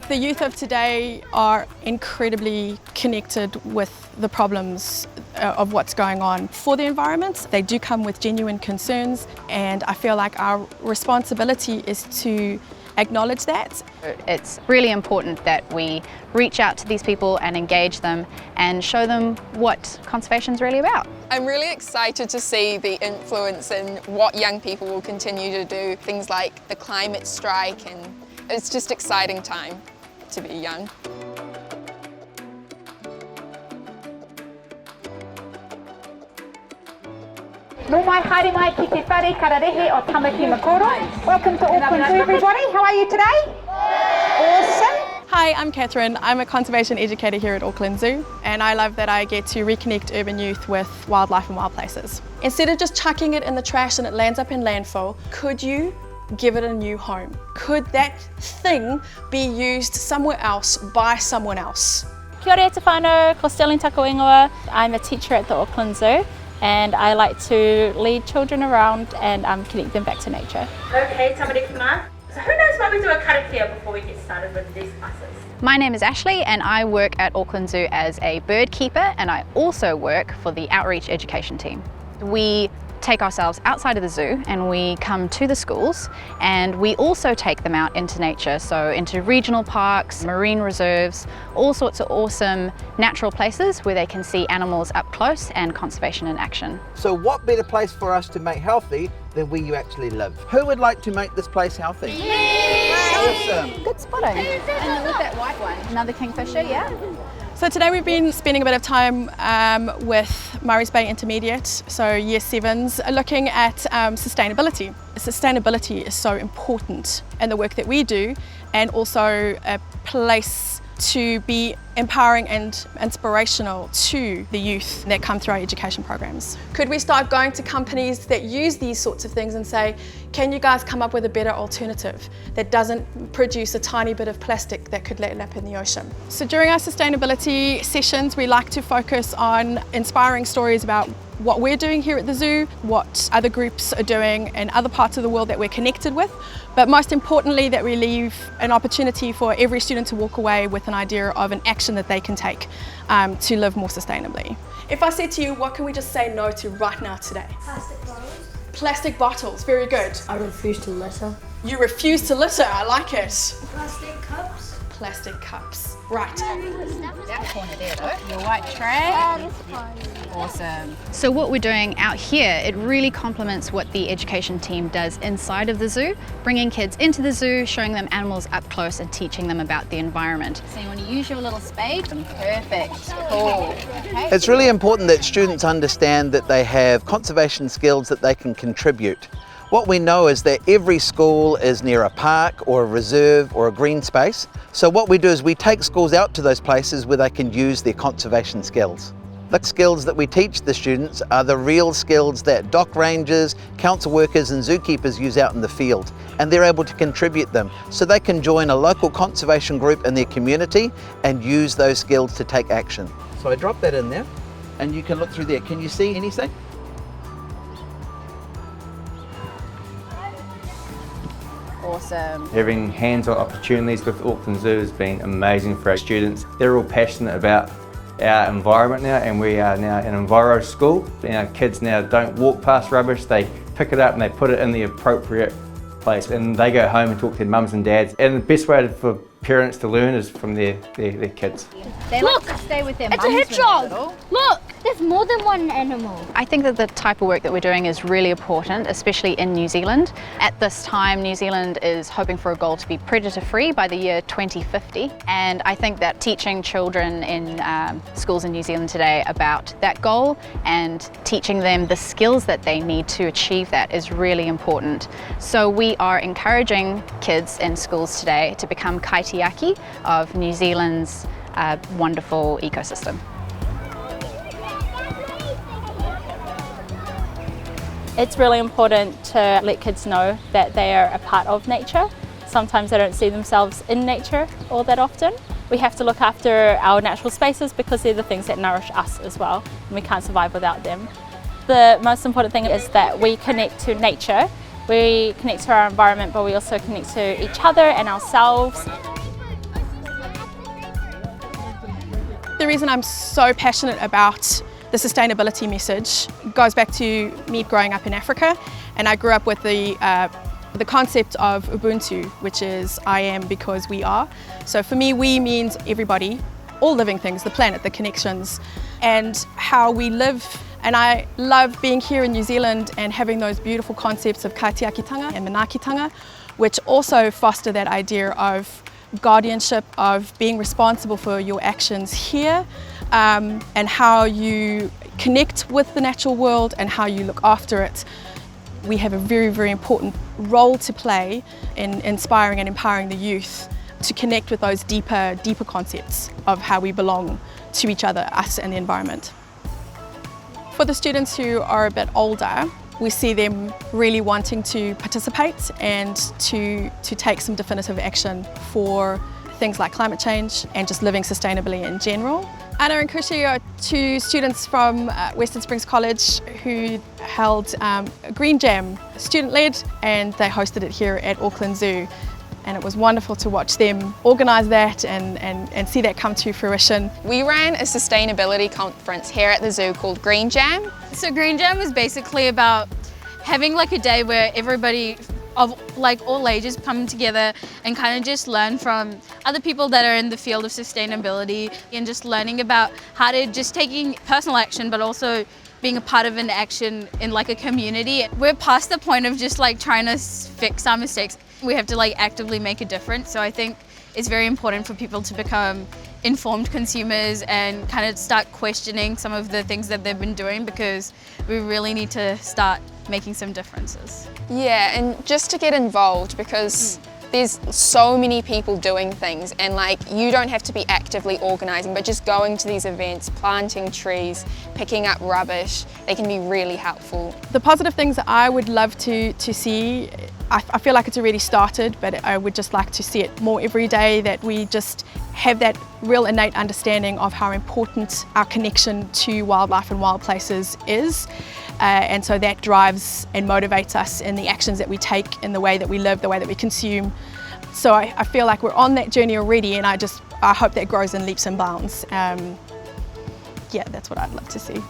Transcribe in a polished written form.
The youth of today are incredibly connected with the problems of what's going on for the environment. They do come with genuine concerns, and I feel like our responsibility is to acknowledge that. It's really important that we reach out to these people and engage them and show them what conservation is really about. I'm really excited to see the influence in what young people will continue to do, things like the climate strike, and it's just exciting time to be young. No mai haere mai ki te whare kararehe o tamariki makoro. Welcome to Auckland Zoo, everybody. How are you today? Awesome. Hi, I'm Cathryn. I'm a conservation educator here at Auckland Zoo, and I love that I get to reconnect urban youth with wildlife and wild places. Instead of just chucking it in the trash and it lands up in landfill, could you give it a new home? Could that thing be used somewhere else by someone else? Kia ora te whānau, ko Sterling tako ingoa. I'm a teacher at the Auckland Zoo, and I like to lead children around and connect them back to nature. Okay, tamariki mā. So who knows why we do a karakia before we get started with these classes? My name is Ashleigh and I work at Auckland Zoo as a bird keeper, and I also work for the outreach education team. We take ourselves outside of the zoo and we come to the schools, and we also take them out into nature, so into regional parks, marine reserves, all sorts of awesome natural places where they can see animals up close and conservation in action. So what better place for us to make healthy than where you actually live? Who would like to make this place healthy? Awesome. Good spotting. And with that white one, another kingfisher, yeah? So today we've been spending a bit of time with Murray's Bay Intermediate, so Year 7s, looking at sustainability. Sustainability is so important in the work that we do, and also a place to be empowering and inspirational to the youth that come through our education programs. Could we start going to companies that use these sorts of things and say, can you guys come up with a better alternative that doesn't produce a tiny bit of plastic that could end up in the ocean? So during our sustainability sessions, we like to focus on inspiring stories about what we're doing here at the zoo, what other groups are doing in other parts of the world that we're connected with, but most importantly that we leave an opportunity for every student to walk away with an idea of an action that they can take to live more sustainably. If I said to you, what can we just say no to right now today? Plastic bottles. Plastic bottles, very good. I refuse to litter. You refuse to litter, I like it. Plastic cups. Plastic cups, right. That corner there though, your white tray. That is fine. Awesome. So what we're doing out here, it really complements what the education team does inside of the zoo, bringing kids into the zoo, showing them animals up close and teaching them about the environment. So you want to use your little spade? Perfect. Cool. Okay. It's really important that students understand that they have conservation skills that they can contribute. What we know is that every school is near a park or a reserve or a green space. So what we do is we take schools out to those places where they can use their conservation skills. The skills that we teach the students are the real skills that dock rangers, council workers and zookeepers use out in the field, and they're able to contribute them so they can join a local conservation group in their community and use those skills to take action. So I drop that in there and you can look through there. Can you see anything? Awesome. Having hands-on opportunities with Auckland Zoo has been amazing for our students. They're all passionate about our environment now, and we are now an Enviro school. And our kids now don't walk past rubbish, they pick it up and they put it in the appropriate place, and they go home and talk to their mums and dads. And the best way for parents to learn is from their kids. They like to stay with their mums. It's a hedgehog! Look! There's more than one animal. I think that the type of work that we're doing is really important, especially in New Zealand. At this time, New Zealand is hoping for a goal to be predator-free by the year 2050. And I think that teaching children in schools in New Zealand today about that goal and teaching them the skills that they need to achieve that is really important. So we are encouraging kids in schools today to become kaitiaki of New Zealand's wonderful ecosystem. It's really important to let kids know that they are a part of nature. Sometimes they don't see themselves in nature all that often. We have to look after our natural spaces because they're the things that nourish us as well, and we can't survive without them. The most important thing is that we connect to nature We connect to our environment, but we also connect to each other and ourselves. The reason I'm so passionate about the sustainability message goes back to me growing up in Africa, and I grew up with the concept of Ubuntu, which is I am because we are. So for me, we means everybody, all living things, the planet, the connections, and how we live. And I love being here in New Zealand and having those beautiful concepts of kaitiaki and manakitanga, which also foster that idea of guardianship, of being responsible for your actions here, and how you connect with the natural world and how you look after it. We have a very, very important role to play in inspiring and empowering the youth to connect with those deeper concepts of how we belong to each other, us and the environment. For the students who are a bit older, we see them really wanting to participate and to take some definitive action for things like climate change and just living sustainably in general. Ana and Khushee are two students from Western Springs College who held a Green Jam, student-led, and they hosted it here at Auckland Zoo. And it was wonderful to watch them organise that and see that come to fruition. We ran a sustainability conference here at the zoo called Green Jam. So Green Jam was basically about having like a day where everybody of like all ages come together and kind of just learn from other people that are in the field of sustainability, and just learning about how to just taking personal action but also being a part of an action in like a community. We're past the point of just like trying to fix our mistakes. We have to like actively make a difference. So I think it's very important for people to become informed consumers and kind of start questioning some of the things that they've been doing, because we really need to start making some differences. Yeah, and just to get involved, because there's so many people doing things, and like you don't have to be actively organising, but just going to these events, planting trees, picking up rubbish, they can be really helpful. The positive things that I would love to see, I feel like it's already started, but I would just like to see it more every day, that we just have that real innate understanding of how important our connection to wildlife and wild places is. And so that drives and motivates us in the actions that we take, in the way that we live, the way that we consume. So I feel like we're on that journey already, and I hope that grows in leaps and bounds. Yeah, that's what I'd love to see.